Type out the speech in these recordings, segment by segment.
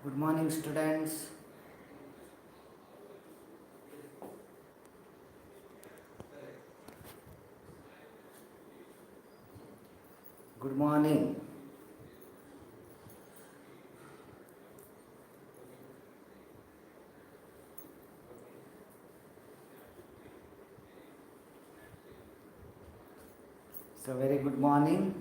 Good morning, students. Good morning. So, very good morning.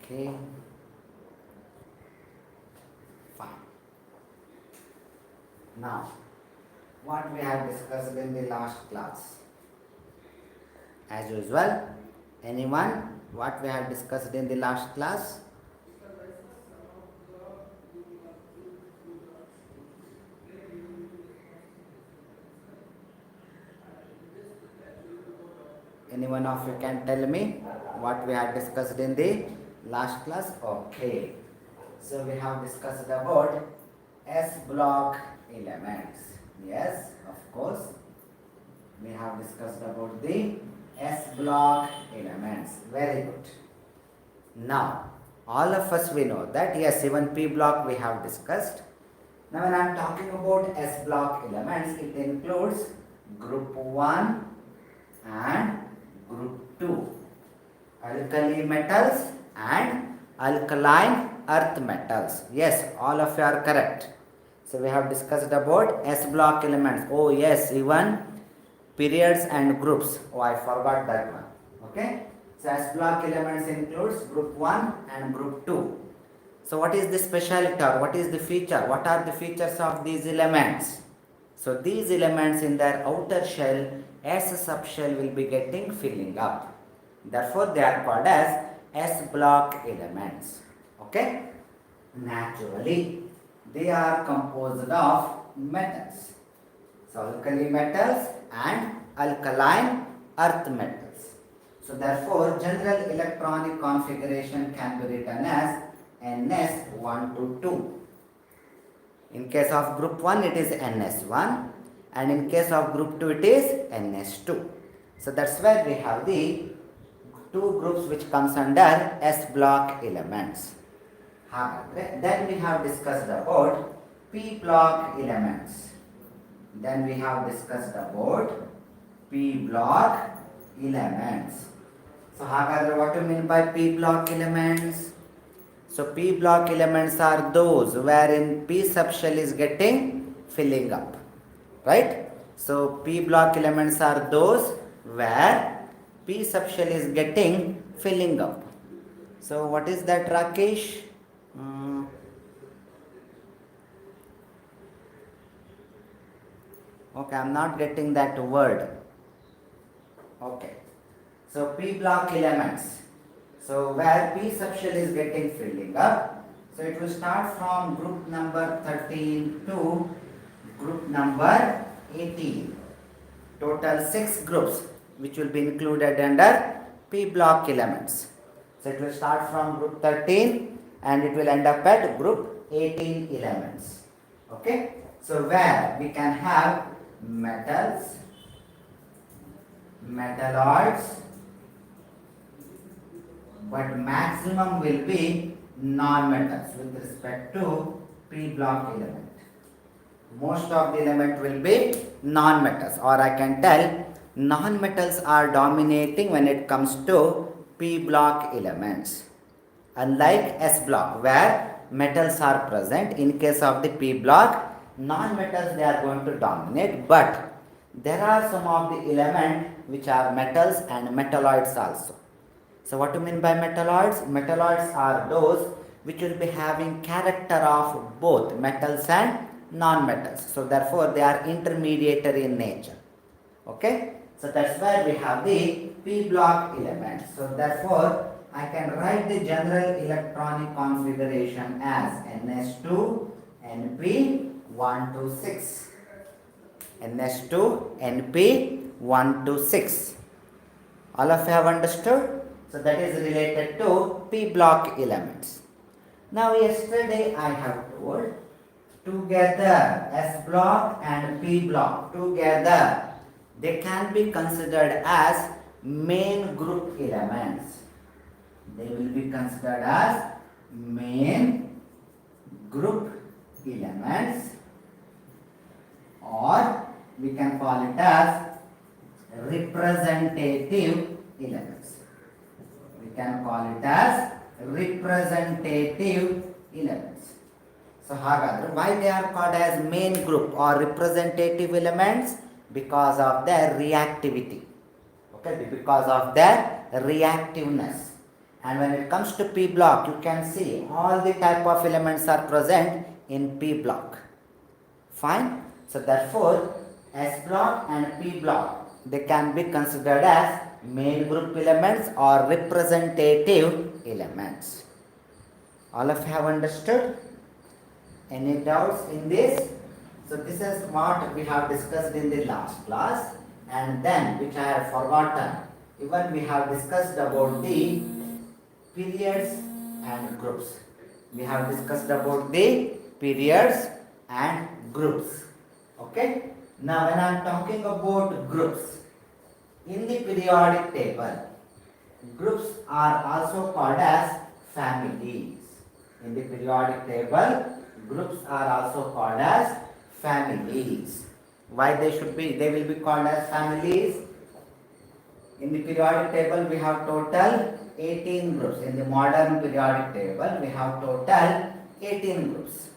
Okay, fine. Now, what we have discussed in the last class? As usual, anyone? What we have discussed in the last class? Any one of you can tell me what we have discussed in the last class? Okay. So we have discussed about S block elements. Yes, of course. We have discussed about the S block elements. Very good. Now, all of us we know that yes, even P block we have discussed. Now, when I am talking about S block elements, it includes group 1 and group 2, alkali metals and alkaline earth metals. Yes, all of you are correct. So, we have discussed about S block elements. Oh yes, even periods and groups. Oh, I forgot that one. Okay. So, S block elements includes group 1 and group 2. So, what is the speciality or what is the feature? What are the features of these elements? So, these elements in their outer shell, S subshell will be getting filling up. Therefore, they are called as S block elements. Okay. Naturally, they are composed of metals. So, alkali metals and alkaline earth metals. So, therefore, general electronic configuration can be written as NS1 to 2. In case of group 1, it is NS1, and in case of group 2, it is NS2. So, that's where we have the two groups which comes under S block elements. Then we have discussed about P block elements. Then we have discussed about P block elements. So, what do you mean by P block elements? So, P block elements are those wherein P subshell is getting filling up, right? So, P block elements are those where P subshell is getting filling up. So, what is that, Rakesh? Okay, I am not getting that word. Okay. So, P block elements. So, where P subshell is getting filling up. So, it will start from group number 13 to group number 18. Total 6 groups which will be included under P block elements. So, it will start from group 13 and it will end up at group 18 elements. Okay. So, where we can have metals, metalloids, but maximum will be non-metals with respect to P block element. Most of the element will be non-metals, or I can tell non-metals are dominating when it comes to P block elements. Unlike S block where metals are present, in case of the P block, non-metals they are going to dominate, but there are some of the elements which are metals and metalloids also. So, what do you mean by metalloids? Metalloids are those which will be having character of both metals and non-metals. So, therefore, they are intermediary in nature. Okay. So, that's where we have the P block elements. So, therefore, I can write the general electronic configuration as NS2, NP, 1 to 6. NH2, NP, 1 to 6. All of you have understood? So that is related to p block elements. Now yesterday I have told together S block and p block together they can be considered as main group elements. They will be considered as main group elements, or we can call it as representative elements. We can call it as representative elements. So why they are called as main group or representative elements? Because of their reactivity. Okay, because of their reactiveness. And when it comes to P block, you can see all the type of elements are present in P block. Fine. So therefore, S block and P block, they can be considered as main group elements or representative elements. All of you have understood? Any doubts in this? So this is what we have discussed in the last class, and then which I have forgotten. Even we have discussed about the periods and groups. We have discussed about the periods and groups. Okay. Now when I am talking about groups, in the periodic table, groups are also called as families. In the periodic table, groups are also called as families. Why they should be? They will be called as families. In the periodic table, we have total 18 groups. In the modern periodic table, we have total 18 groups.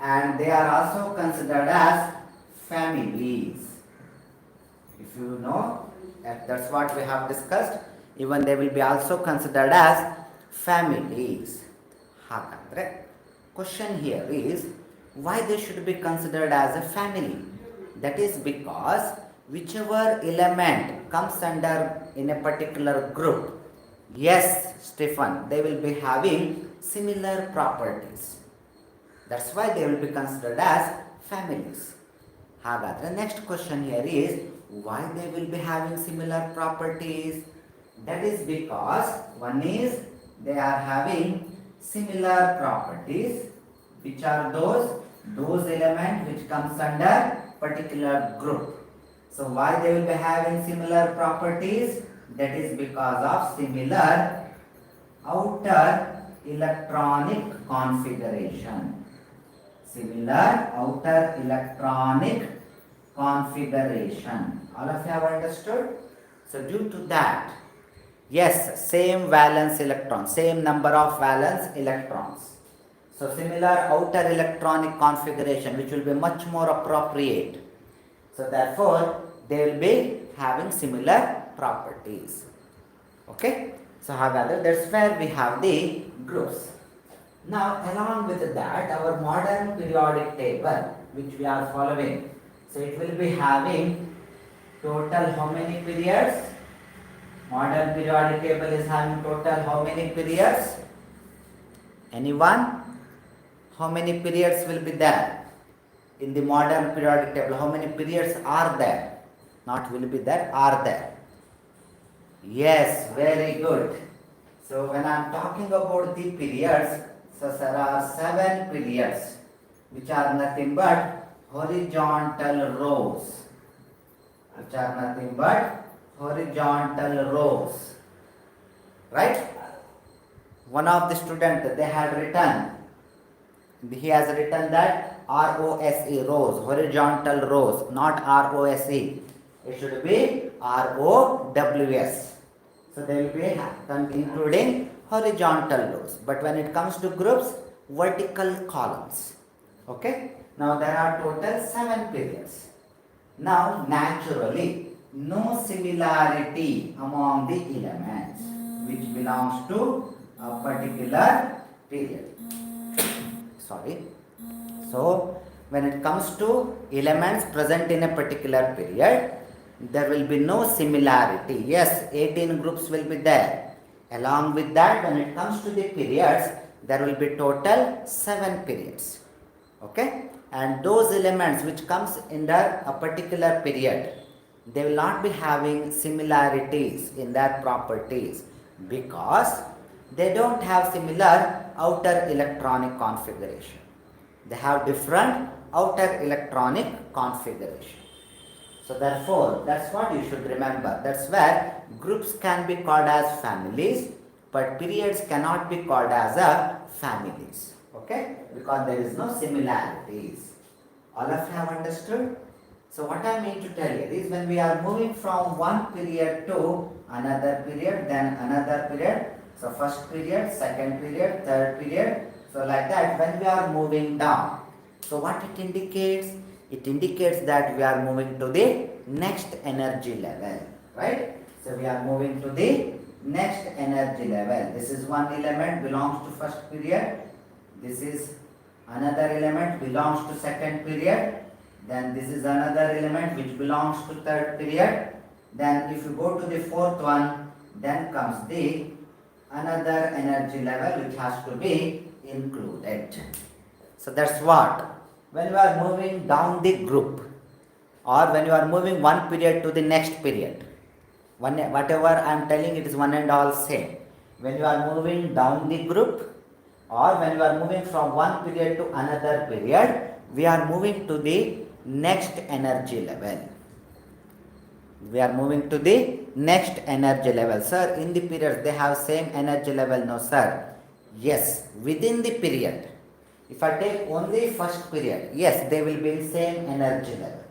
And they are also considered as families. If you know, that's what we have discussed. Even they will be also considered as families. Question here is, why they should be considered as a family? That is because whichever element comes under in a particular group, yes, Stephen, they will be having similar properties. That's why they will be considered as families. The next question here is, why they will be having similar properties? That is because one is they are having similar properties. Which are those elements which comes under particular group. So why they will be having similar properties? That is because of similar outer electronic configuration. Similar outer electronic configuration. All of you have understood? So due to that, yes, same valence electrons, same number of valence electrons. So similar outer electronic configuration, which will be much more appropriate. So therefore, they will be having similar properties. Okay. So that's where we have the groups. Now along with that, our modern periodic table, which we are following, so it will be having total how many periods? Modern periodic table is having total how many periods? Anyone? How many periods will be there? In the modern periodic table, how many periods are there? Not will be there, are there? Yes, very good. So when I am talking about the periods, so there are 7 periods, which are nothing but horizontal rows. Which are nothing but horizontal rows. Right? One of the students, they had written, he has written that ROSE, rows, horizontal rows, not ROSE. It should be ROWS. So they will be including horizontal rows. But when it comes to groups, vertical columns. Okay. Now there are total 7 periods. Now naturally, no similarity among the elements which belongs to a particular period. Sorry. So when it comes to elements present in a particular period, there will be no similarity. Yes, 18 groups will be there. Along with that, when it comes to the periods, there will be total 7 periods. Okay. and those elements which comes under a particular period, they will not be having similarities in their properties because they don't have similar outer electronic configuration. They have different outer electronic configuration. So therefore, that's what you should remember. That's where groups can be called as families, but periods cannot be called as a families. Okay? Because there is no similarities. All of you have understood? So what I mean to tell you is when we are moving from one period to another period, then another period. So first period, second period, third period. So like that when we are moving down. So what it indicates? It indicates that we are moving to the next energy level. Right? So we are moving to the next energy level. This is one element belongs to first period. This is another element belongs to second period. Then this is another element which belongs to third period. Then if you go to the fourth one, then comes the another energy level which has to be included. So that's what. When you are moving down the group or when you are moving one period to the next period, whatever I am telling it is one and all same. When you are moving down the group or when you are moving from one period to another period, we are moving to the next energy level. We are moving to the next energy level. Sir, in the period they have same energy level. No, sir. Yes, within the period. If I take only first period, yes, they will be in same energy level.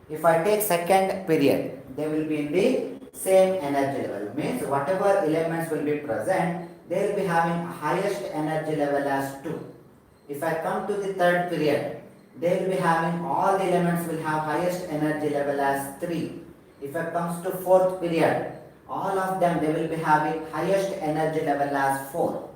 If I take second period, they will be in the same energy level. Means whatever elements will be present, they will be having highest energy level as 2. If I come to the third period, they will be having all the elements will have highest energy level as 3. If it comes to fourth period, all of them they will be having highest energy level as 4.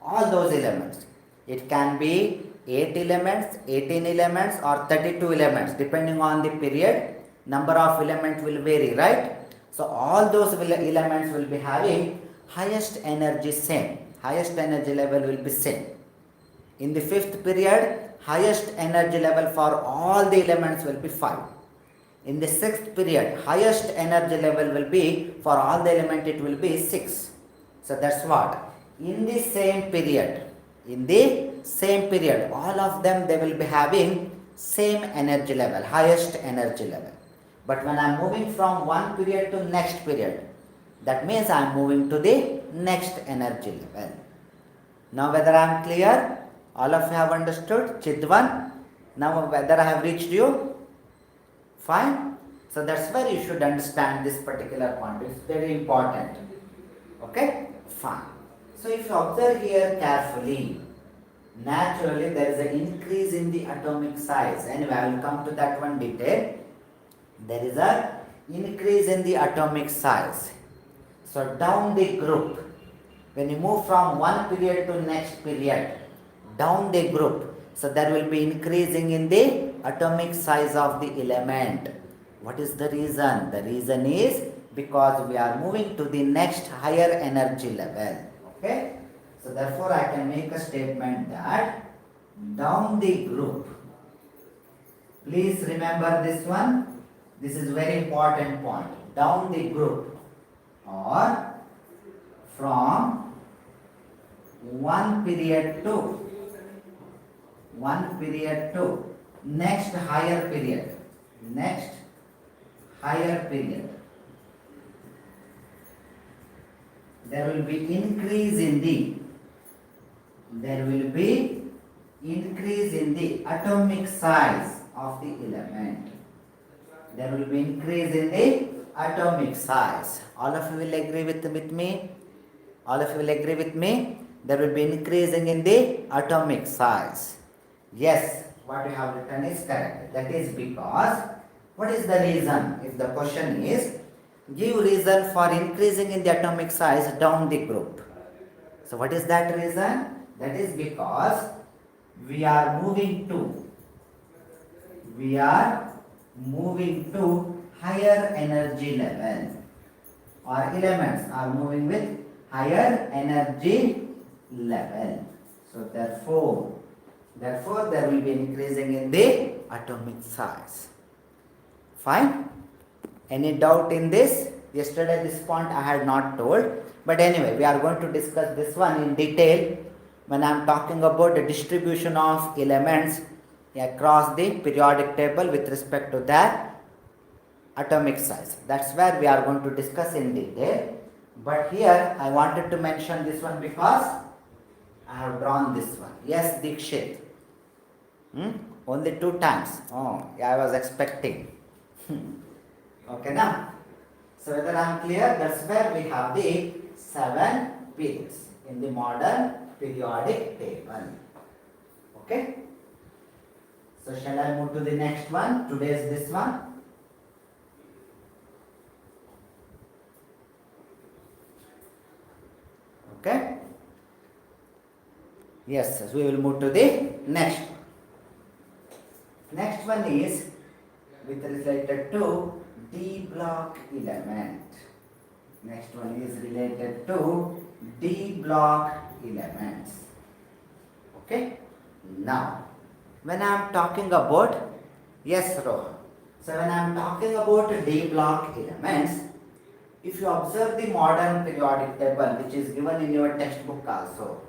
All those elements. It can be 8 elements, 18 elements or 32 elements depending on the period. Number of elements will vary, right? So all those elements will be having highest energy same. Highest energy level will be same. In the fifth period, highest energy level for all the elements will be 5. In the sixth period, highest energy level will be for all the elements it will be 6. So that's what. In the same period, all of them they will be having same energy level, highest energy level. But when I am moving from one period to next period, that means I am moving to the next energy level. Now whether I am clear? All of you have understood? Chidwan? Now whether I have reached you? Fine? So that's where you should understand this particular point. It's very important. Okay? Fine. So if you observe here carefully, naturally there is an increase in the atomic size. Anyway, I will come to that one detail. There is an increase in the atomic size. So down the group, when you move from one period to next period, down the group, so there will be increasing in the atomic size of the element. What is the reason? The reason is because we are moving to the next higher energy level. Okay? So therefore I can make a statement that down the group, please remember this one. This is very important point. Down the group or from one period to next higher period. There will be increase in the atomic size of the element. There will be increase in the atomic size. All of you will agree with me? All of you will agree with me? There will be increasing in the atomic size. Yes, what you have written is correct. That is because, what is the reason? If the question is, give reason for increasing in the atomic size down the group. So what is that reason? That is because we are moving to higher energy level, or elements are moving with higher energy level. So therefore Therefore, there will be increasing in the atomic size. Fine? Any doubt in this? Yesterday this point I had not told. But anyway, we are going to discuss this one in detail when I am talking about the distribution of elements across the periodic table with respect to their atomic size. That's where we are going to discuss in detail. But here I wanted to mention this one because I have drawn this one. Yes, Dikshit. Only 2 times. Oh, yeah, I was expecting. Okay, now. So whether I am clear, that's where we have the 7 periods in the modern periodic table. Okay. So shall I move to the next one? Today's this one. Okay. Yes, we will move to the next one. Next one is with related to D block element. Next one is related to D block elements. Okay. Now, when I am talking about, yes, Rohan. So when I am talking about D block elements, if you observe the modern periodic table which is given in your textbook also,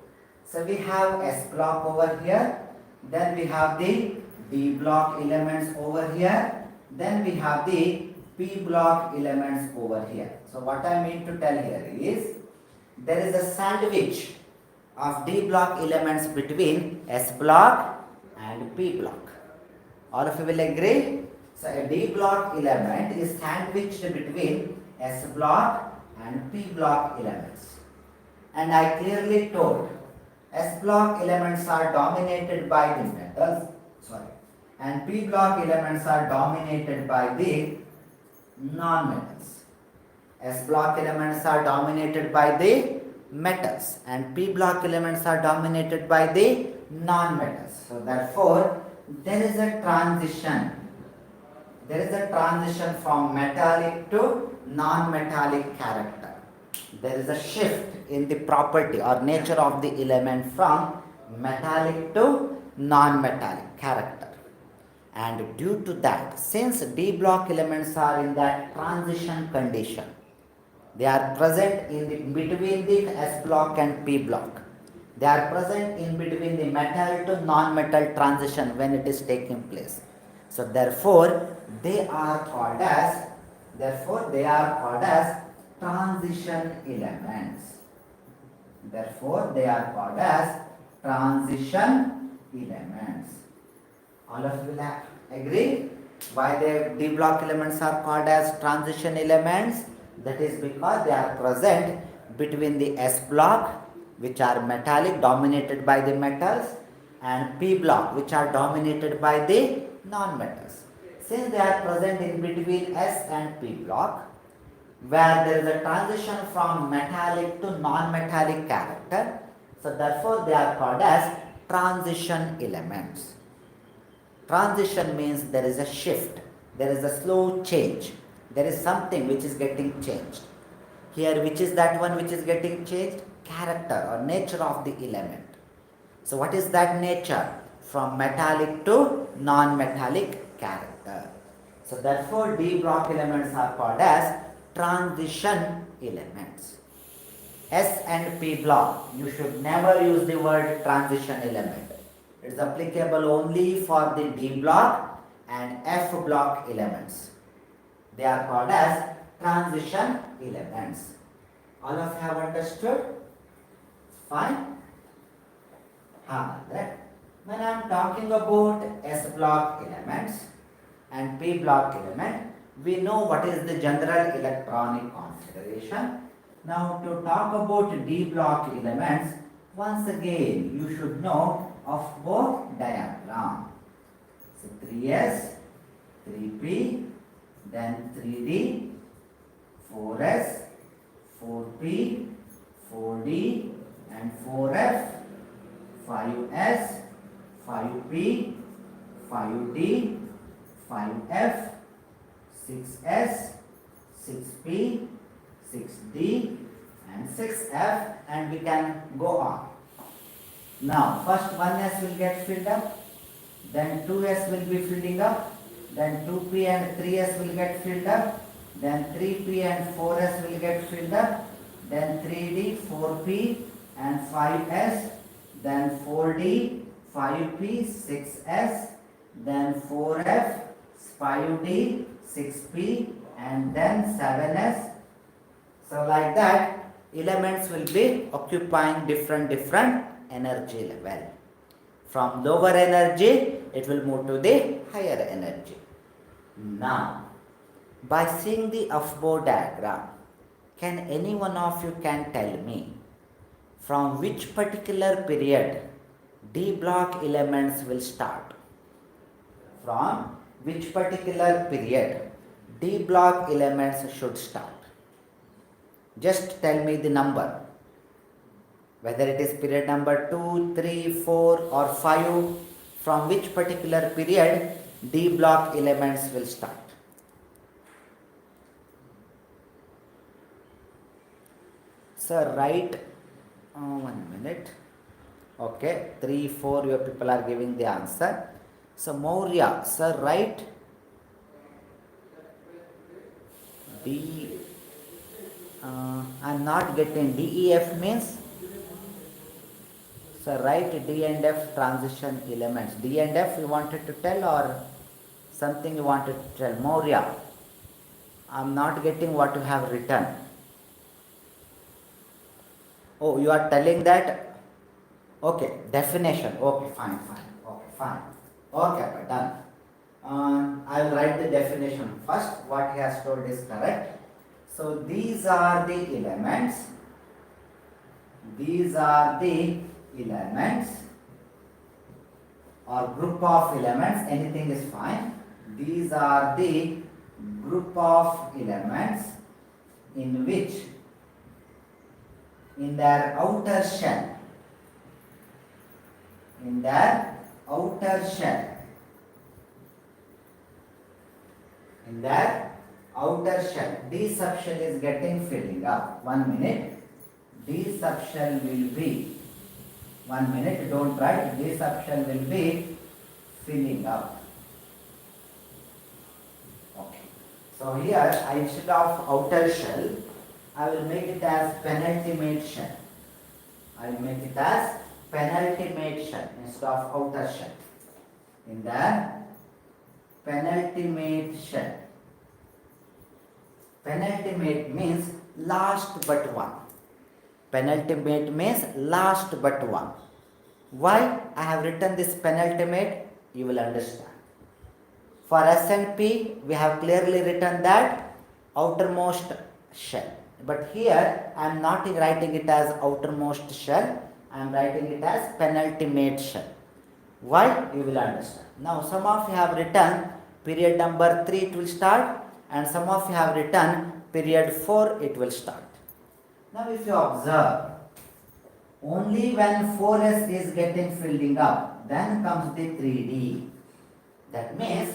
so we have S block over here, then we have the D block elements over here, then we have the P block elements over here. So what I mean to tell here is, there is a sandwich of D block elements between S block and P block. All of you will agree? So a D block element is sandwiched between S block and P block elements. And I clearly told S block elements are dominated by the metals, and P block elements are dominated by the non-metals. S block elements are dominated by the metals and P block elements are dominated by the non-metals. So therefore, there is a transition. There is a transition from metallic to non-metallic character. There is a shift in the property or nature of the element from metallic to non-metallic character. And due to that, since D block elements are in that transition condition, they are present in between the S block and P block. They are present in between the metal to non-metal transition when it is taking place. So therefore, they are called as transition elements. Therefore, they are called as transition elements. All of you will agree why the D block elements are called as transition elements? That is because they are present between the S block, which are metallic dominated by the metals, and P block, which are dominated by the non-metals. Since they are present in between S and P block, where there is a transition from metallic to non-metallic character, so therefore they are called as transition elements. Transition means there is a shift, there is a slow change, there is something which is getting changed. Here, which is that one which is getting changed? Character or nature of the element. So what is that nature? From metallic to non-metallic character. So therefore, D block elements are called as transition elements. S and P block, you should never use the word transition element. It is applicable only for the D block and F block elements. They are called as transition elements. All of you have understood? Fine? When I am talking about S block elements and P block element, we know what is the general electronic configuration. Now to talk about D block elements, once again you should know of both diagram. So 3S, 3P, then 3D, 4S, 4P, 4D, and 4F, 5S, 5P, 5D, 5F, 6S, 6P, 6D, and 6F, and we can go on. Now, first 1s will get filled up, then 2s will be filling up, then 2p and 3s will get filled up, then 3p and 4s will get filled up, then 3d, 4p and 5s, then 4d, 5p, 6s, then 4f, 5d, 6p and then 7s. So like that, elements will be occupying different energy level. From lower energy, it will move to the higher energy. Now, by seeing the above diagram, can any one of you can tell me from which particular period D block elements will start? From which particular period D block elements should start? Just tell me the number. Whether it is period number 2, 3, 4 or 5, from which particular period D block elements will start. Sir, write 1 minute. Okay, 3, 4 your people are giving the answer. So Maurya, sir, write D. I am not getting DEF means. So write D and F transition elements. D and F you wanted to tell or something you wanted to tell? Maurya, I am not getting what you have written. Oh, you are telling that. Okay, definition. Okay, fine. Okay, fine. Okay, done. I will write the definition first. What he has told is correct. So these are the elements. These are the elements or group of elements. Anything is fine. These are the group of elements in which in their outer shell, D subshell is getting filling up. 1 minute. D subshell will be 1 minute. Don't write. D subshell will be filling up. Okay. So here, instead of outer shell, I will make it as penultimate shell. I will make it as penultimate shell instead of outer shell. In the penultimate shell. Penultimate means last but one. Penultimate means last but one. Why I have written this penultimate? You will understand. For S and P, we have clearly written that outermost shell. But here I am not writing it as outermost shell. I am writing it as penultimate shell. Why? You will understand. Now some of you have written period number 3 it will start, and some of you have written period 4 it will start. Now if you observe, only when 4s is getting filling up, then comes the 3d. That means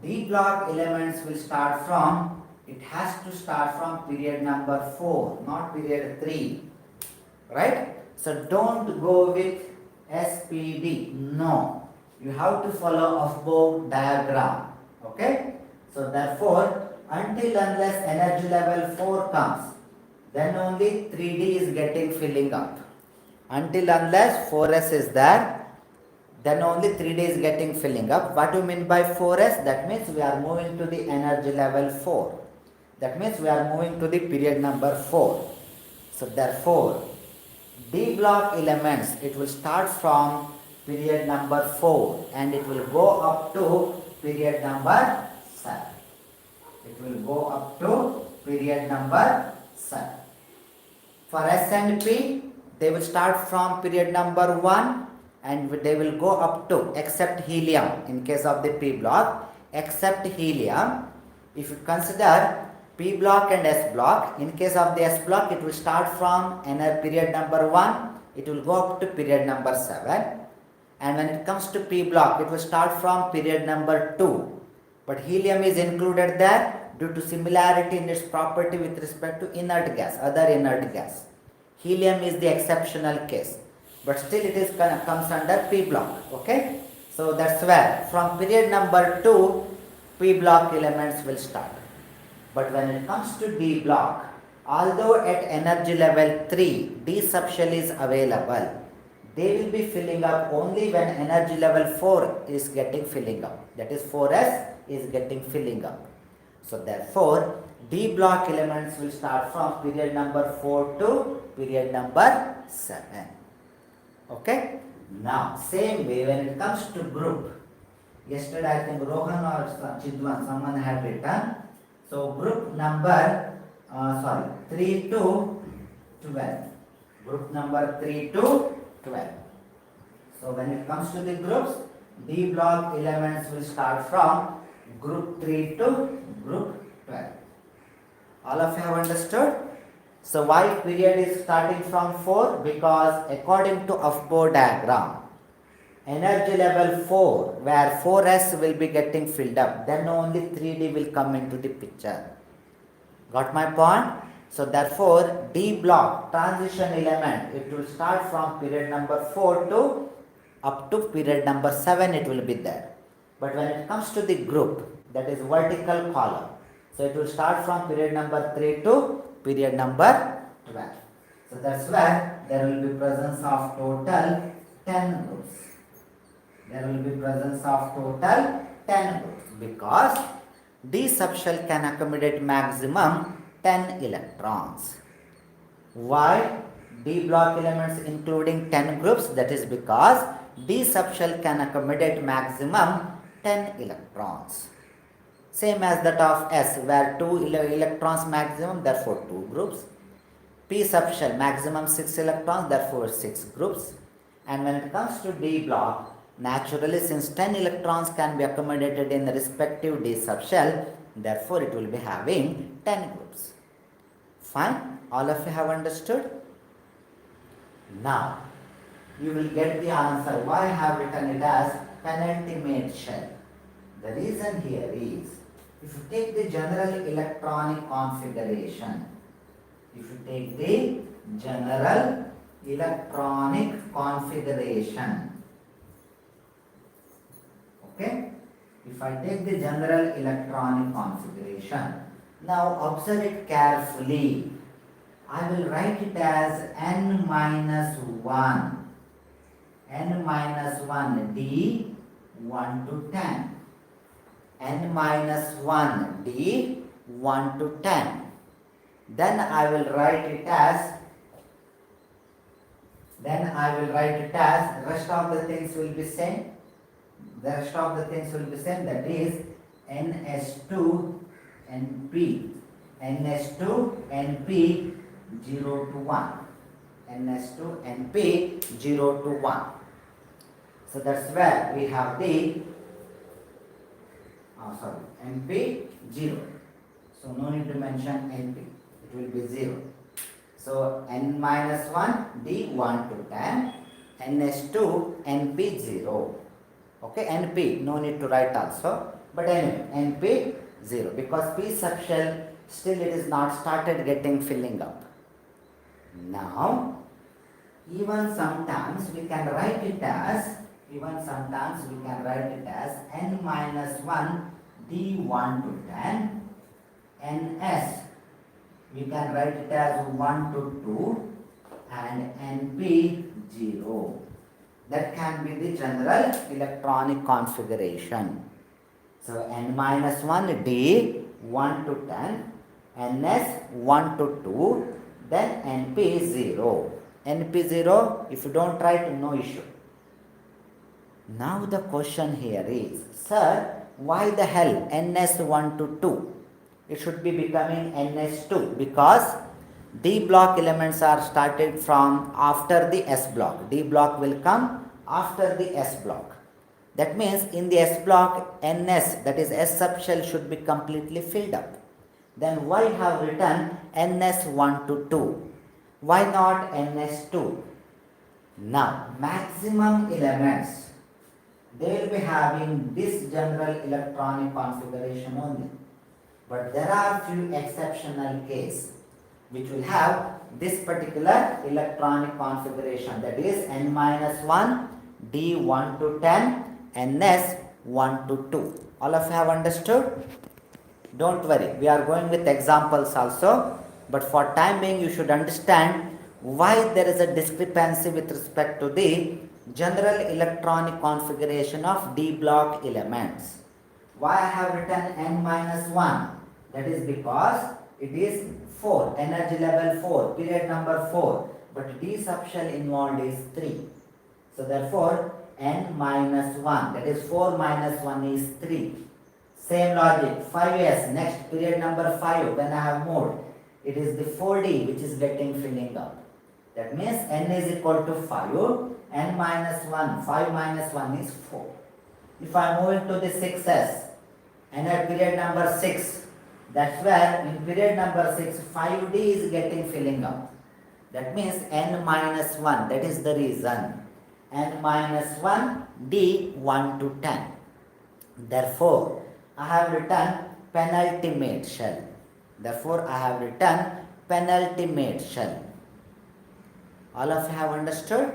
D block elements will start from, it has to start from period number 4, not period 3. Right? So don't go with SPD. No. You have to follow above diagram. Okay? So therefore, until unless energy level 4 comes, then only 3D is getting filling up. Until unless 4S is there, then only 3D is getting filling up. What do you mean by 4S? That means we are moving to the energy level 4. That means we are moving to the period number 4. So therefore, D block elements, it will start from period number 4 and it will go up to period number 7. It will go up to period number 7. For S and P, they will start from period number 1 and they will go up to, except helium in case of the P block, except helium. If you consider P block and S block, in case of the S block, it will start from period number 1, it will go up to period number 7. And when it comes to P block, it will start from period number 2. But helium is included there due to similarity in its property with respect to inert gas, other inert gas. Helium is the exceptional case. but still it is comes under P block. Okay, so that's where from period number 2 P block elements will start. But when it comes to D block, although at energy level 3 D subshell is available, they will be filling up only when energy level 4 is getting filling up, that is 4s is getting filling up. So therefore D block elements will start from period number 4 to period number 7. Okay. Now same way when it comes to group, yesterday I think Rohan or Chidwan, someone had written, so group number 3 to 12, group number 3 to 12. So when it comes to the groups, D block elements will start from group 3 to group 12. All of you have understood? So why period is starting from 4? Because according to Aufbau diagram, energy level 4 where 4s will be getting filled up, then only 3D will come into the picture. Got my point? So therefore D block transition element, it will start from period number 4 to up to period number 7 it will be there. But when it comes to the group, that is vertical column, so it will start from period number 3 to period number 12. So that's where there will be presence of total 10 groups. There will be presence of total 10 groups because D subshell can accommodate maximum 10 electrons. Why D block elements including 10 groups? That is because D subshell can accommodate maximum 10 electrons. Same as that of S where 2 electrons maximum, therefore 2 groups. P subshell maximum 6 electrons, therefore 6 groups. And when it comes to D block, naturally since 10 electrons can be accommodated in the respective D subshell, therefore it will be having 10 groups. Fine? All of you have understood? Now, you will get the answer why I have written it as penultimate shell. The reason here is, if you take the general electronic configuration, if you take the general electronic configuration, okay, if I take the general electronic configuration, now observe it carefully. I will write it as n minus 1 D 1 to 10, n minus 1 D 1 to 10. Then I will write it as rest of the things will be same. The rest of the things will be same, that is ns2 np, ns2 np 0 to 1, ns2 np 0 to 1. So that's where we have the np 0. So no need to mention np, it will be 0. So n minus 1 d 1 to 10, ns2 np 0. Okay, np no need to write also, but anyway np 0 because p subshell still it is not started getting filling up. Now even sometimes we can write it as n minus 1 d 1 to 10, ns we can write it as 1 to 2 and np 0. That can be the general electronic configuration. So n minus 1 d 1 to 10, ns 1 to 2, then np 0. np 0, if you don't write, no issue. Now the question here is, sir, why the hell ns 1 to 2? It should be becoming ns2 because D block elements are started from after the S block. D block will come after the S block. That means in the S block, ns, that is S subshell, should be completely filled up. Then why have written ns 1 to 2? Why not ns2? Now maximum elements, they will be having this general electronic configuration only. But there are few exceptional cases. which will have this particular electronic configuration, that is n minus 1, d 1 to 10, ns 1 to 2. All of you have understood? Don't worry, we are going with examples also, but for time being you should understand why there is a discrepancy with respect to the general electronic configuration of d block elements. Why I have written n minus 1? That is because it is 4, energy level 4, period number 4, but d subshell involved is 3. So therefore n minus 1, that is 4 minus 1 is 3. Same logic, 5s, next period number 5, when I have moved, it is the 4d which is getting filling up. That means n is equal to 5, n minus 1, 5 minus 1 is 4. If I move into the 6s, and at period number 6, that's where in period number 6, 5d is getting filling up. That means n minus 1, that is the reason. N minus 1, d 1 to 10. Therefore, I have written penultimate shell. Therefore, I have written penultimate shell. All of you have understood?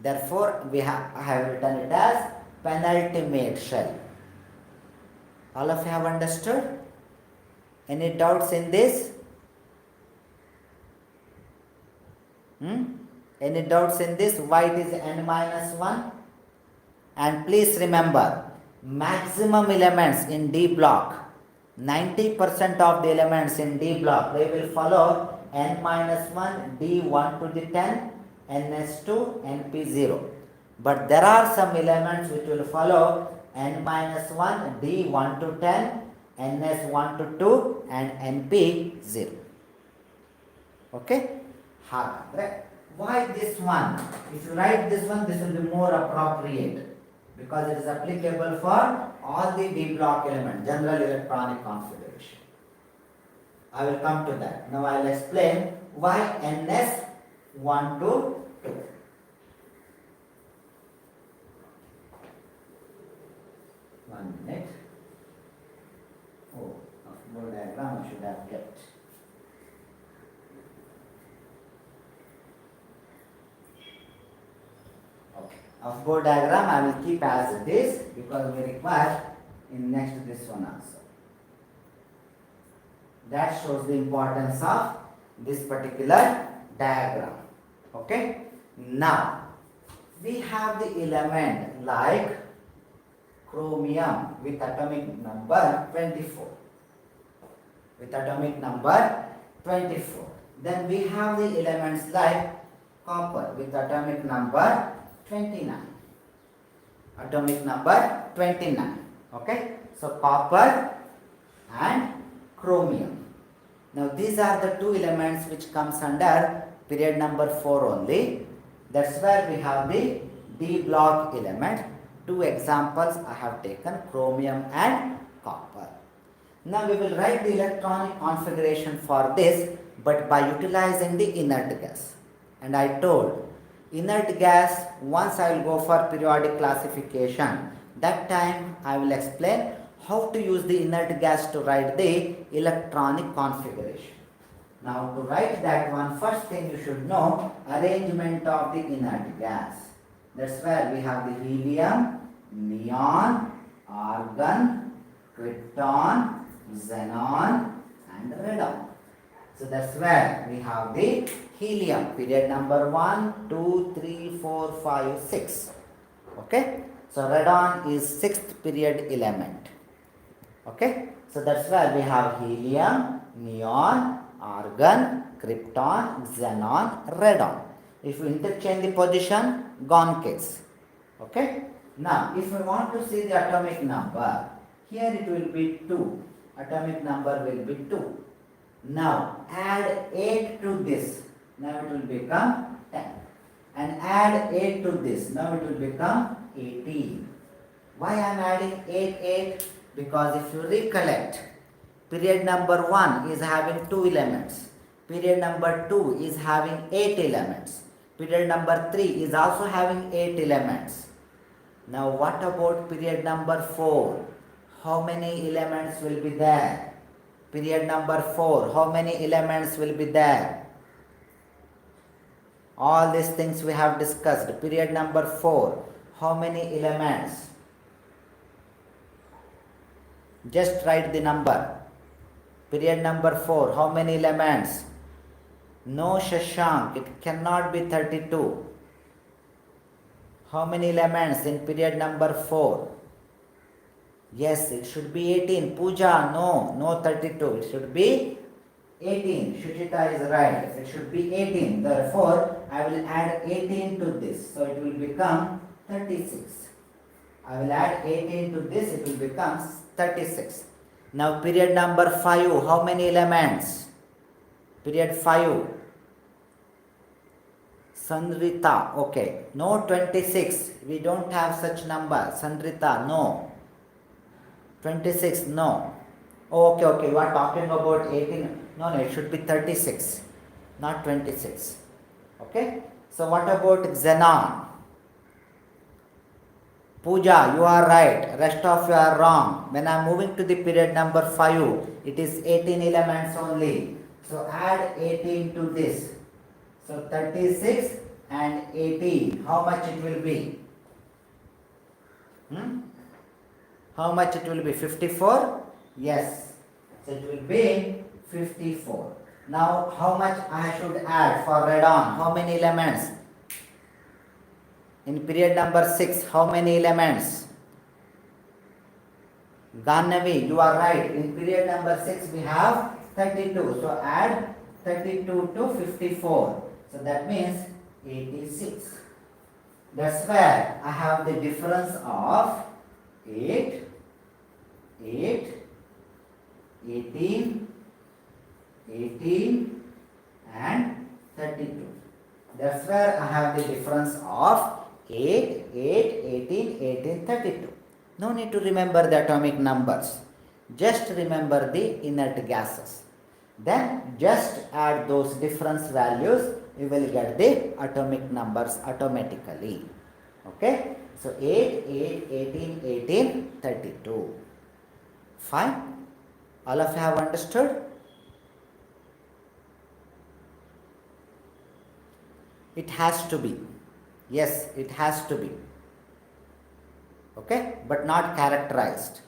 Therefore, I have written it as penultimate shell. All of you have understood? Any doubts in this? Any doubts in this? Why it is n minus 1? And please remember, maximum elements in D block, 90% of the elements in D block, they will follow n minus 1, d 1 to the 10, ns2, np0. But there are some elements which will follow n minus 1, d 1 to 10, ns 1 to 2 and np0. Okay? Why this one? If you write this one, this will be more appropriate, because it is applicable for all the D block elements, general electronic configuration. I will come to that. Now I will explain why ns 1 to 2. One minute. Oh, board diagram I should have kept. Okay. Of board diagram I will keep as it is, because we require in next this one also. That shows the importance of this particular diagram. Okay. Now we have the element like chromium with atomic number 24. With atomic number 24. Then we have the elements like copper with atomic number 29. Atomic number 29. Okay. So copper and chromium. Now these are the two elements which comes under period number 4 only. That's where we have the D block element. Two examples I have taken, chromium and copper. Now we will write the electronic configuration for this, but by utilizing the inert gas. And I told inert gas, once I will go for periodic classification, that time I will explain how to use the inert gas to write the electronic configuration. Now to write that one, first thing you should know arrangement of the inert gas. That's where we have the helium, neon, argon, krypton, xenon and radon. So that's where we have the helium, period number 1, 2, 3, 4, 5, 6. Okay. So radon is 6th period element. Okay. So that's where we have helium, neon, argon, krypton, xenon, radon. If you interchange the position, gone case. Okay. Now, if we want to see the atomic number, here it will be 2. Atomic number will be 2. Now, add 8 to this. Now it will become 10. And add 8 to this. Now it will become 18. Why I am adding 8? Because if you recollect, period number 1 is having 2 elements. Period number 2 is having 8 elements. Period number 3 is also having 8 elements. Now what about period number 4? How many elements will be there? Period number 4, how many elements will be there? All these things we have discussed. Period number 4, how many elements? Just write the number. Period number 4, how many elements? No, Shashank, it cannot be 32. How many elements in period number 4? Yes, it should be 18. Pooja, no 32. It should be 18. Shuchita is right. It should be 18. Therefore, I will add 18 to this. So it will become 36. I will add 18 to this. It will become 36. Now period number 5. How many elements? Period 5. Sanrita. Okay. No 26. We don't have such number. Sanrita. No. 26. No. Oh, okay. You are talking about 18. No, it should be 36. Not 26. Okay. So what about Xenon? Pooja, you are right. Rest of you are wrong. When I am moving to the period number 5, it is 18 elements only. So add 18 to this. So 36 and 18. How much it will be? How much it will be? 54? Yes. So it will be 54. Now how much I should add for radon? How many elements? In period number 6, how many elements? Gannavi, you are right. In period number 6 we have 32. So add 32 to 54. So that means 86. That's where I have the difference of 8, 18, 18 and 32. That's where I have the difference of 8, 18, 18, 32. No need to remember the atomic numbers. Just remember the inert gases. Then just add those difference values. You will get the atomic numbers automatically. Okay. So 8, 18, 18, 32. Fine. All of you have understood? It has to be. Yes, it has to be. Okay, but not characterized.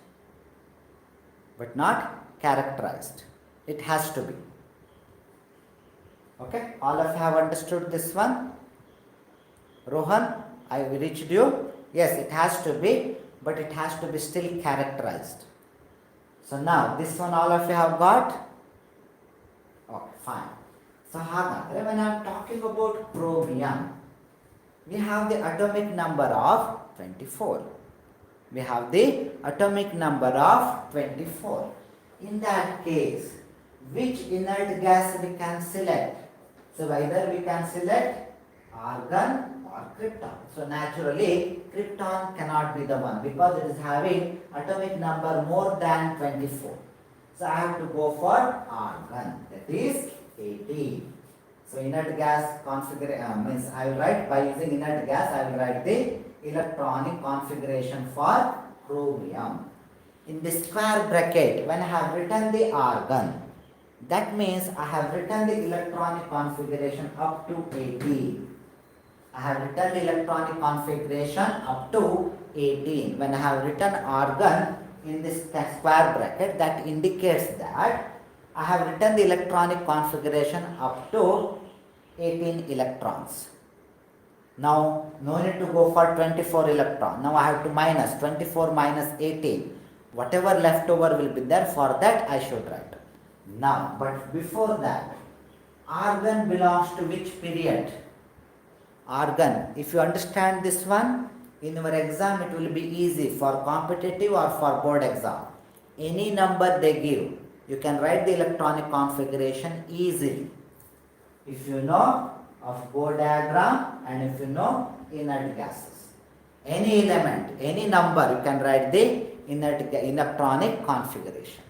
But not characterized. It has to be. Okay, all of you have understood this one? Rohan, I reached you? Yes, it has to be, but it has to be still characterized. So now, this one all of you have got? Okay, fine. So when I am talking about chromium, we have the atomic number of 24. We have the atomic number of 24. In that case, which inert gas we can select? So either we can select argon or krypton. So naturally, krypton cannot be the one because it is having atomic number more than 24. So I have to go for argon, that is 18. So inert gas configuration means I will write, by using inert gas I will write the electronic configuration for chromium. In the square bracket, when I have written the argon, that means I have written the electronic configuration up to 18. I have written the electronic configuration up to 18. When I have written argon in this square bracket, that indicates that I have written the electronic configuration up to 18 electrons. Now, no need to go for 24 electron. Now I have to minus 24 minus 18. Whatever left over will be there, for that I should write. Now, but before that, argon belongs to which period? Argon, if you understand this one, in your exam it will be easy for competitive or for board exam. Any number they give, you can write the electronic configuration easily. If you know of Bohr diagram and if you know inert gases. Any element, any number, you can write the electronic configuration.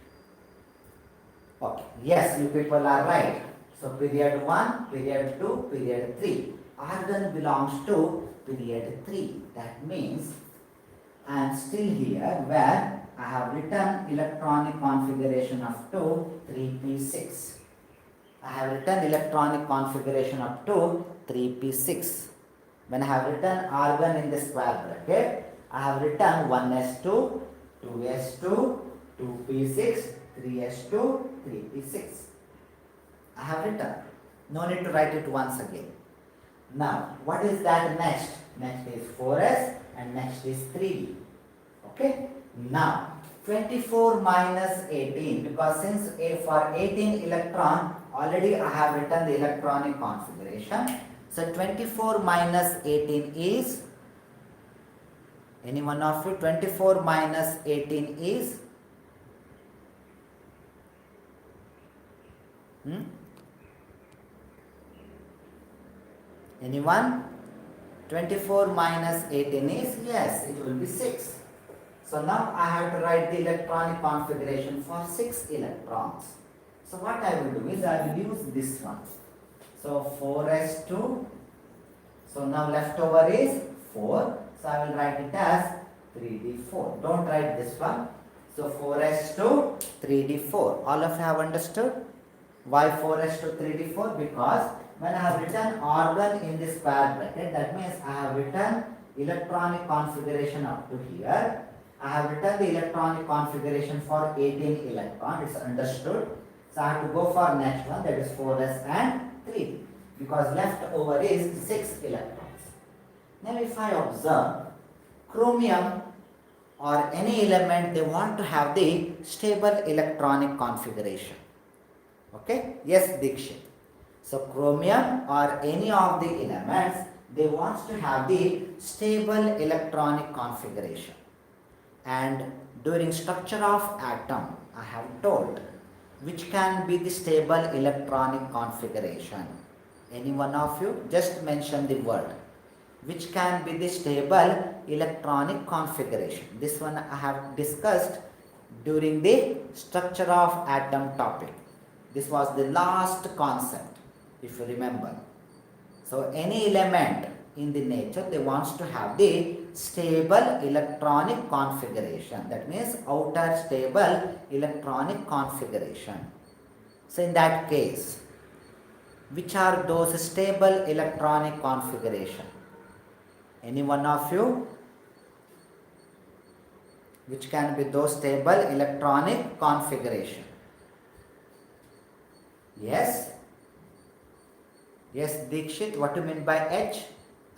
Okay, yes, you people are right. So period 1, period 2, period 3. Argon belongs to period 3. That means I am still here where I have written electronic configuration up to 3p6. I have written electronic configuration up to 3p6. When I have written argon in the square bracket, I have written 1s2, 2s2, 2p6, 3s2, 3p6. I have written. No need to write it once again. Now, what is that next? Next is 4s and next is 3d. Okay? Now, 24 minus 18, because since for 18 electron, already I have written the electronic configuration. So 24 minus 18 is, any one of you, 24 minus 18 is, anyone? 24 minus 18 is, yes, it will be 6. So now I have to write the electronic configuration for 6 electrons. So what I will do is I will use this one. So 4s2. So now leftover is 4. So I will write it as 3d4. Don't write this one. So 4s2, 3d4. All of you have understood? Why 4s2, 3d4? Because when I have written argon in this square bracket, that means I have written electronic configuration up to here. I have written the electronic configuration for 18 electron. It's understood. So I have to go for next one, that is 4s and 3d, because left over is 6 electrons. Now if I observe chromium or any element, they want to have the stable electronic configuration. Okay? Yes, Dikshit. So chromium or any of the elements, they want to have the stable electronic configuration. And during structure of atom, I have told which can be the stable electronic configuration. Any one of you, just mention the word. Which can be the stable electronic configuration. This one I have discussed during the structure of atom topic. This was the last concept, if you remember. So any element in the nature, they wants to have the stable electronic configuration. That means outer stable electronic configuration. So in that case, which are those stable electronic configuration? Any one of you? Which can be those stable electronic configuration? Yes? Yes, Dikshit, what do you mean by H?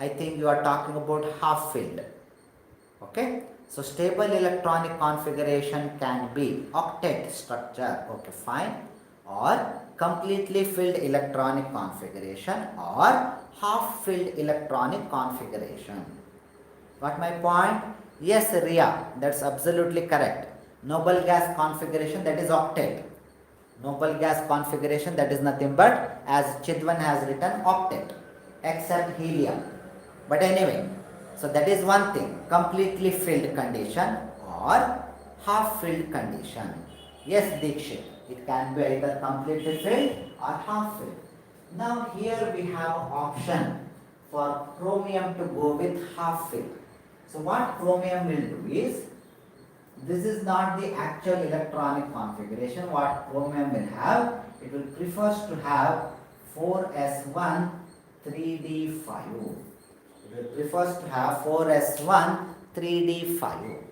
I think you are talking about half filled. Okay? So stable electronic configuration can be octet structure. Okay, fine. Or completely filled electronic configuration or half filled electronic configuration. Got my point? Yes, Ria, that's absolutely correct. Noble gas configuration, that is octet. Noble gas configuration, that is nothing but, as Chidwan has written, octet, except helium. But anyway, so that is one thing, completely filled condition or half filled condition. Yes, Dikshit, it can be either completely filled or half filled. Now here we have option for chromium to go with half filled. So what chromium will do is, this is not the actual electronic configuration. What chromium will have, it will prefers to have 4s1 3d5. It will prefers to have 4s1 3d5.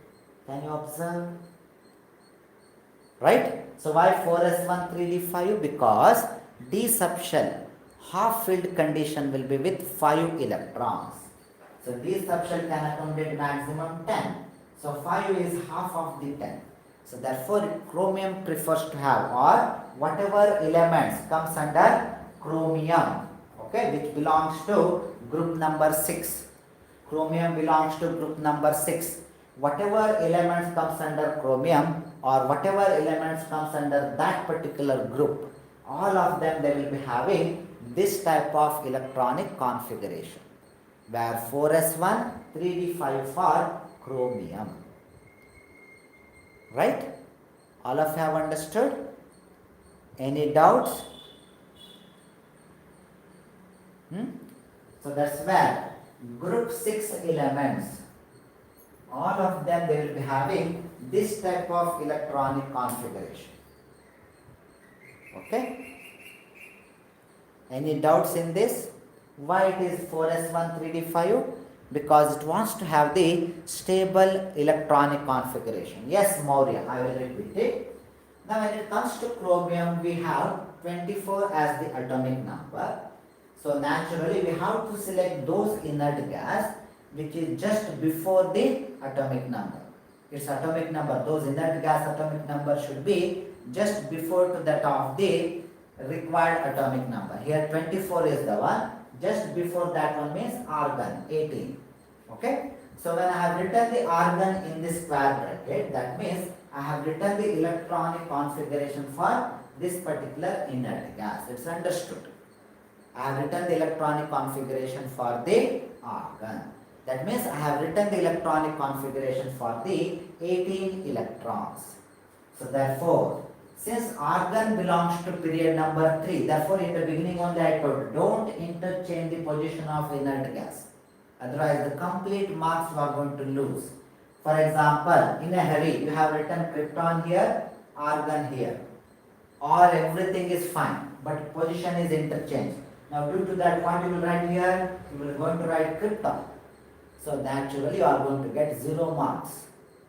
Can you observe? Right? So why 4s1 3d5? Because d subshell half filled condition will be with 5 electrons. So d subshell can accommodate maximum 10. So 5 is half of the 10. So therefore chromium prefers to have, or whatever elements comes under chromium, okay, which belongs to group number 6. Chromium belongs to group number 6. Whatever elements comes under chromium or whatever elements comes under that particular group, all of them, they will be having this type of electronic configuration, where 4s1 3d5 for chromium. Right? All of you have understood? Any doubts? So that's where group 6 elements, all of them, they will be having this type of electronic configuration. Okay? Any doubts in this? Why it is 4s1 3d5? Because it wants to have the stable electronic configuration. Yes, Maurya, I will repeat it. Now when it comes to chromium, we have 24 as the atomic number. So naturally we have to select those inert gas which is just before the atomic number. Its atomic number, those inert gas atomic number should be just before to that of the required atomic number. Here 24 is the one, just before that one means argon 18. Okay? So when I have written the argon in this square bracket, that means I have written the electronic configuration for this particular inert gas. It's understood. I have written the electronic configuration for the argon. That means I have written the electronic configuration for the 18 electrons. So therefore, since argon belongs to period number 3, therefore in the beginning only I told, don't interchange the position of inert gas. Otherwise the complete marks you are going to lose. For example, in a heavy, you have written krypton here, argon here. Or everything is fine, but position is interchanged. Now due to that, what you will write here? You will going to write krypton. So naturally you are going to get 0 marks.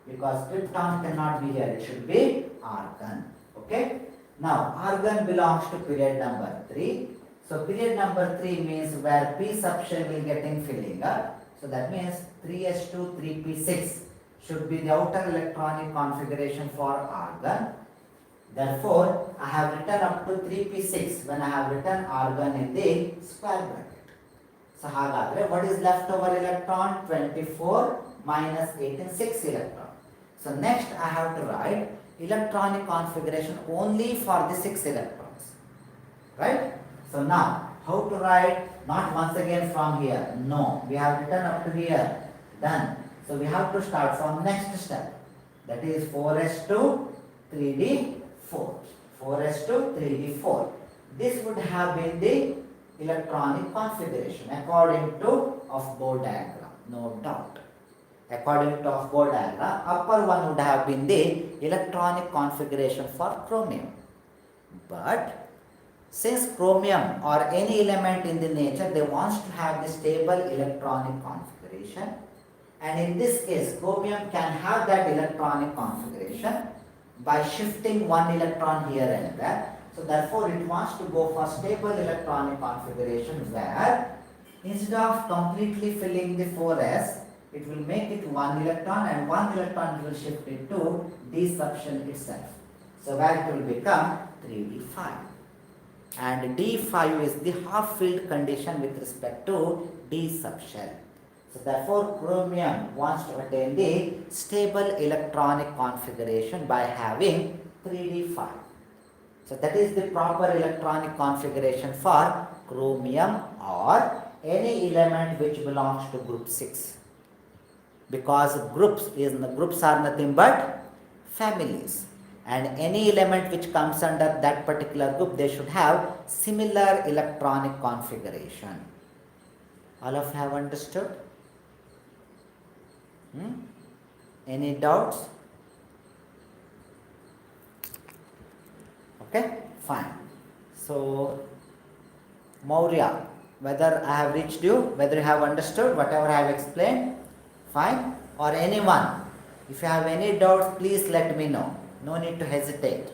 Because krypton cannot be here, it should be argon. Okay? Now argon belongs to period number 3. So period number 3 means where p subshell will getting filling up. So that means 3s2 3p6 should be the outer electronic configuration for argon. Therefore, I have written up to 3p6 when I have written argon in the square bracket. So hagadre, what is left over electron? 24 minus 18, 6 electron. So next I have to write electronic configuration only for the 6 electrons. Right? So now, how to write? Not once again from here. No, we have written up to here. Done. So we have to start from next step. That is 4s2 3d4. 4s2 3d4. This would have been the electronic configuration according to off-board diagram. No doubt. According to off-board diagram, upper one would have been the electronic configuration for chromium. But since chromium or any element in the nature, they wants to have the stable electronic configuration, and in this case chromium can have that electronic configuration by shifting one electron here and there. So therefore it wants to go for stable electronic configuration where instead of completely filling the 4s, it will make it one electron and one electron will shift it to d subshell itself. So where it will become 3d5. And D5 is the half-filled condition with respect to D subshell. So therefore, chromium wants to attain the stable electronic configuration by having 3D5. So that is the proper electronic configuration for chromium or any element which belongs to group 6. Because groups are nothing but families. And any element which comes under that particular group, they should have similar electronic configuration. All of you have understood? Any doubts? Okay, fine. So, Maurya, whether I have reached you, whether you have understood whatever I have explained, fine. Or anyone, if you have any doubts, please let me know. No need to hesitate.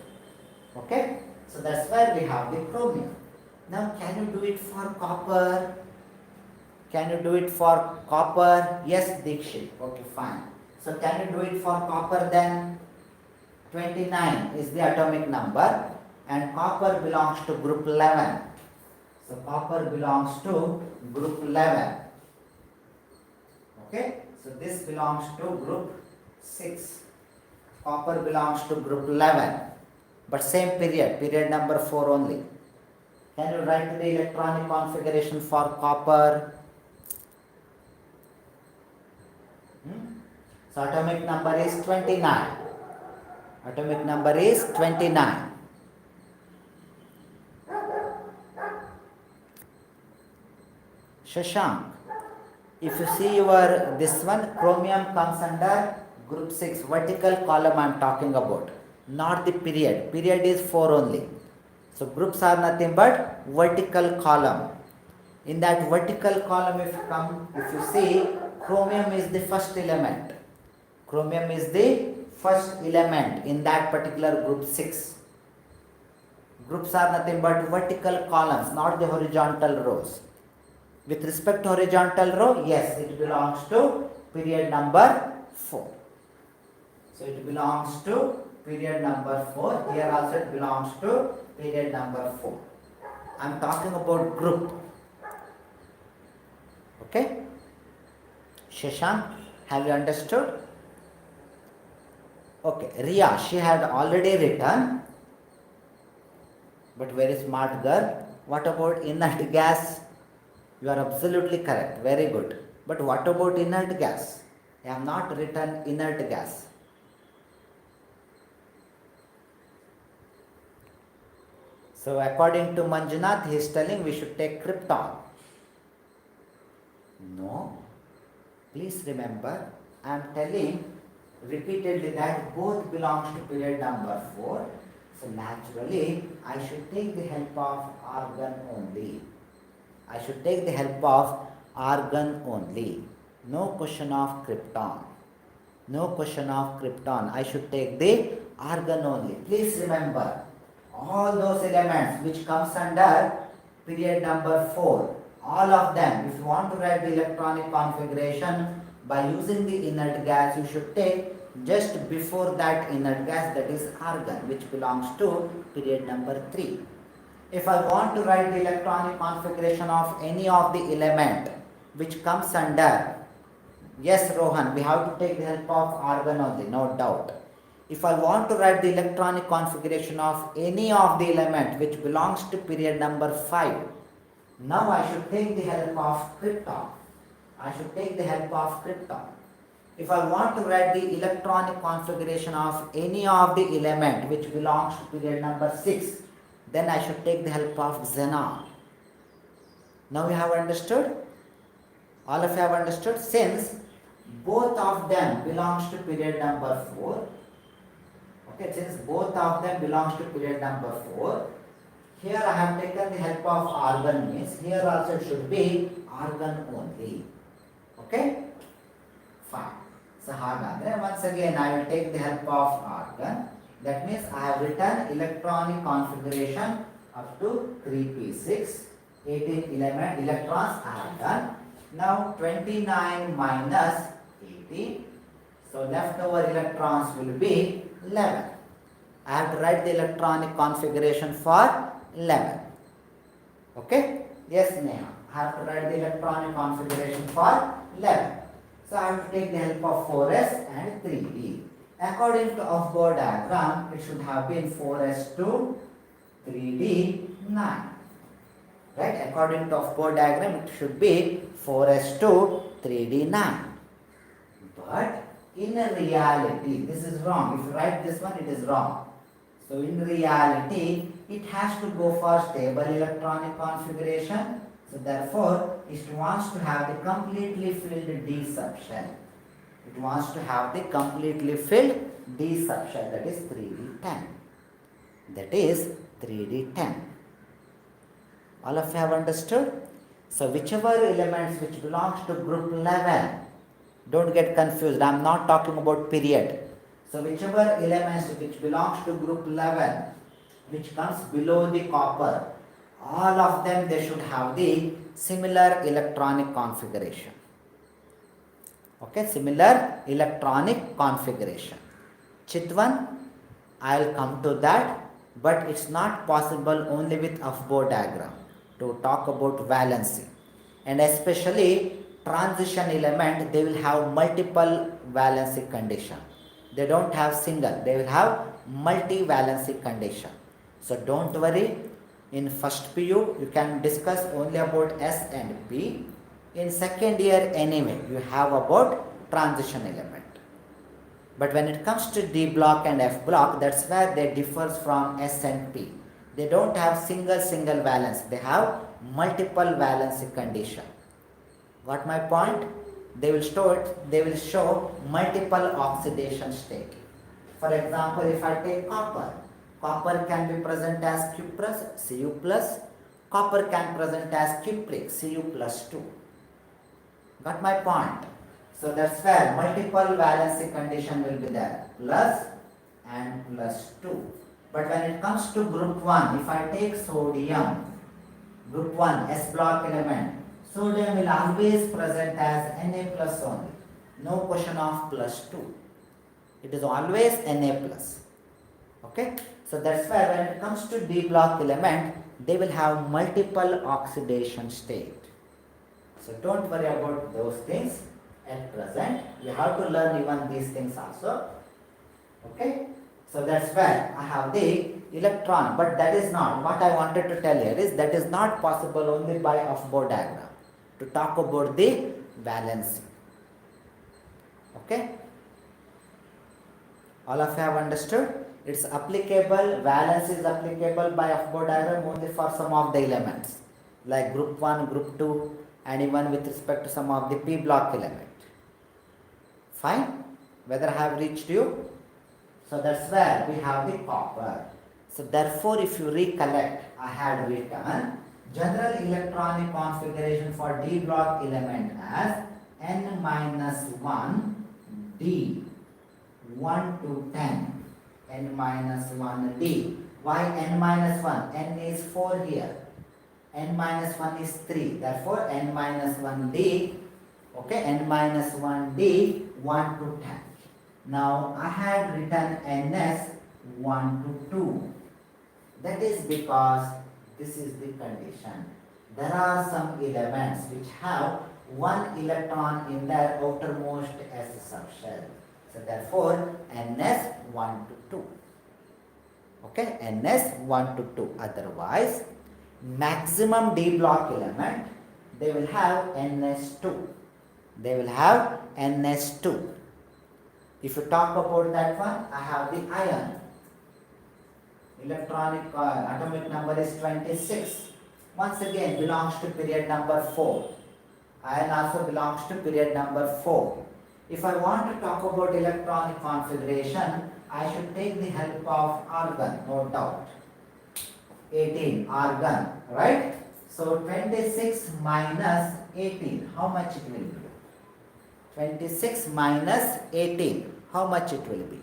Okay? So that's where we have the chromium. Now can you do it for copper? Can you do it for copper? Yes, Dikshit. Okay, fine. So can you do it for copper then? 29 is the atomic number and copper belongs to group 11. So copper belongs to group 11. Okay? So this belongs to group 6. Copper belongs to group 11, but same period number 4 only. Can you write the electronic configuration for copper? So atomic number is 29. Atomic number is 29. Shashank, if you see your this one, chromium comes under Group 6, vertical column I am talking about, not the period. Period is 4 only. So groups are nothing but vertical column. In that vertical column, if you see, chromium is the first element. Chromium is the first element in that particular group 6. Groups are nothing but vertical columns, not the horizontal rows. With respect to horizontal row, yes, it belongs to period number 4. So it belongs to period number 4. Here also it belongs to period number 4. I am talking about group. Okay? Shashank, have you understood? Okay, Ria, she had already written, but very smart girl. What about inert gas? You are absolutely correct, very good. But what about inert gas? I have not written inert gas. So according to Manjunath, he is telling we should take krypton. No, please remember, I am telling repeatedly that both belongs to period number 4. So naturally, I should take the help of argon only. I should take the help of argon only. No question of krypton. No question of krypton. I should take the argon only. Please remember, all those elements which comes under period number 4, all of them, if you want to write the electronic configuration by using the inert gas, you should take just before that inert gas, that is argon, which belongs to period number 3. If I want to write the electronic configuration of any of the element which comes under, yes Rohan, we have to take the help of argon only, no doubt. If I want to write the electronic configuration of any of the element which belongs to period number 5, now I should take the help of krypton. I should take the help of krypton. If I want to write the electronic configuration of any of the element which belongs to period number 6, then I should take the help of xenon. Now you have understood? All of you have understood? Since both of them belongs to period number 4, okay, since both of them belongs to period number 4, here I have taken the help of argon, means here also it should be argon only. Okay? Fine. So once again I will take the help of argon. That means I have written electronic configuration up to 3p6, 18 electrons I have done. Now 29 minus 18, so leftover electrons will be 11. I have to write the electronic configuration for 11. Okay? Yes, Neha. I have to write the electronic configuration for 11. So I have to take the help of 4s and 3d. According to off-board diagram, it should have been 4s2, 3d, 9. Right? According to off-board diagram, it should be 4s2, 3d, 9. But in reality, this is wrong. If you write this one, it is wrong. So in reality, it has to go for stable electronic configuration. So therefore, it wants to have the completely filled d subshell. It wants to have the completely filled d subshell, that is 3d10. That is 3d10. All of you have understood? So whichever elements which belongs to group 11, don't get confused, I am not talking about period. So whichever elements which belongs to group 11, which comes below the copper, all of them they should have the similar electronic configuration. Okay, similar electronic configuration. Chitwan, I will come to that, but it's not possible only with off-board diagram to talk about valency. And especially transition element, they will have multiple valency condition. They don't have single, they will have multi-valency condition. So don't worry, in first PU you can discuss only about S and P. In second year anyway, you have about transition element. But when it comes to D block and F block, that's where they differs from S and P. They don't have single valence, they have multiple valency condition. Got my point? they will show multiple oxidation state. For example, if I take copper, copper can be present as cuprous, Cu plus, copper can present as cupric, Cu plus 2. Got my point? So that's where multiple valency condition will be there, plus and plus 2. But when it comes to group 1, if I take sodium, group 1 S block element, sodium will always present as Na plus only. No question of plus 2. It is always Na plus. Okay? So that's why when it comes to D block element, they will have multiple oxidation state. So don't worry about those things at present. You have to learn even these things also. Okay? So that's where I have the electron, but that is not what I wanted to tell here is that is not possible only by off-board diagram to talk about the valency. Okay? All of you have understood? It's applicable, valence is applicable by off-board diagram only for some of the elements like group 1, group 2 and even with respect to some of the P block element. Fine? Whether I have reached you? So that's where we have the copper. So therefore if you recollect, I had written general electronic configuration for D block element as N minus 1 D 1 to 10. N minus 1 D. Why N minus 1? N is 4 here. N minus 1 is 3. Therefore N minus 1 D. Okay, N minus 1 D 1 to 10. Now I had written NS 1 to 2. That is because this is the condition. There are some elements which have one electron in their outermost S subshell. So therefore NS 1 to 2. Okay, NS 1 to 2. Otherwise, maximum D block element, they will have NS2. They will have NS2. If you talk about that one, I have the iron. Electronic atomic number is 26. Once again belongs to period number 4. Iron also belongs to period number 4. If I want to talk about electronic configuration, I should take the help of argon, no doubt. 18, argon, right? So 26 minus 18, how much it will be? 26 minus 18, how much it will be?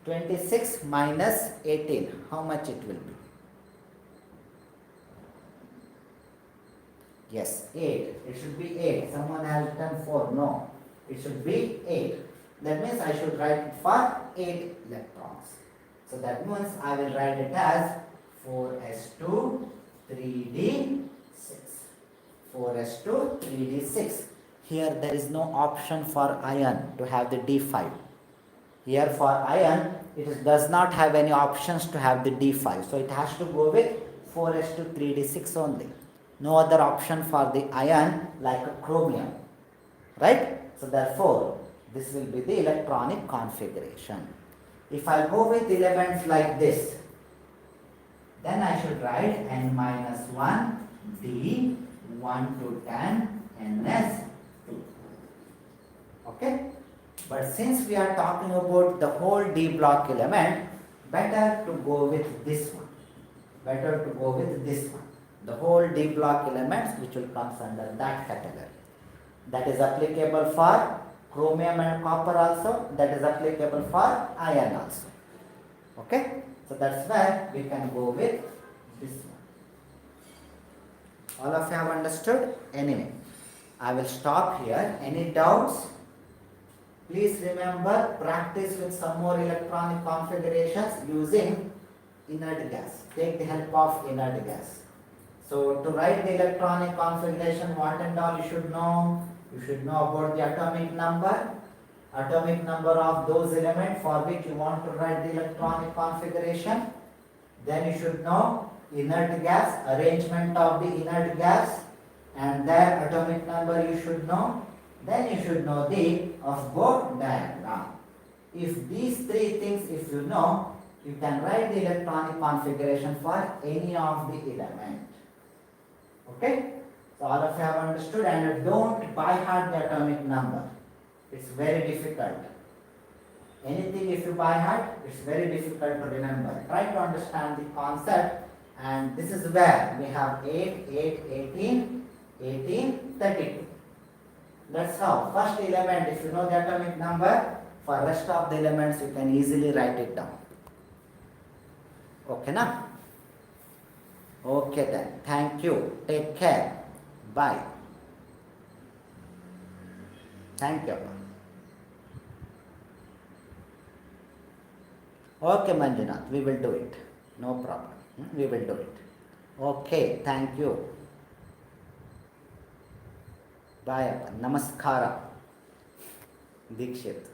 26 minus 18, how much it will be? Yes, 8. It should be 8. Someone has written 4. No, it should be 8. That means I should write it for 8 electrons. So that means I will write it as 4s2 3d6. 4s2 3d6. Here there is no option for iron to have the d5. Here for iron, it does not have any options to have the d5. So it has to go with 4s2 3d6 only. No other option for the iron like a chromium. Right? So therefore, this will be the electronic configuration. If I go with elements like this, then I should write N minus 1 D 1 to 10 NS 2. Okay? But since we are talking about the whole D block element, better to go with this one. Better to go with this one. The whole D block elements which will come under that category. That is applicable for chromium and copper also. That is applicable for iron also. Okay? So that's where we can go with this one. All of you have understood? Anyway, I will stop here. Any doubts? Please remember, practice with some more electronic configurations using inert gas. Take the help of inert gas. So to write the electronic configuration, what and all you should know? You should know about the atomic number of those elements for which you want to write the electronic configuration. Then you should know inert gas, arrangement of the inert gas, and their atomic number you should know. Then you should know the off-board diagram. If these three things if you know, You can write the electronic configuration for any of the element. Okay? So all of you have understood, and don't by heart the atomic number. It's very difficult. Anything if you by heart, it's very difficult to remember. Try to understand the concept, and this is where we have 8, 8, 18, 18, 32. That's how. First element, if you know the atomic number, for rest of the elements you can easily write it down. Okay, na? Okay then. Thank you. Take care. Bye. Thank you. Okay, Manjunath, we will do it. No problem. We will do it. Okay, thank you. Bye. Namaskara. Dikshit.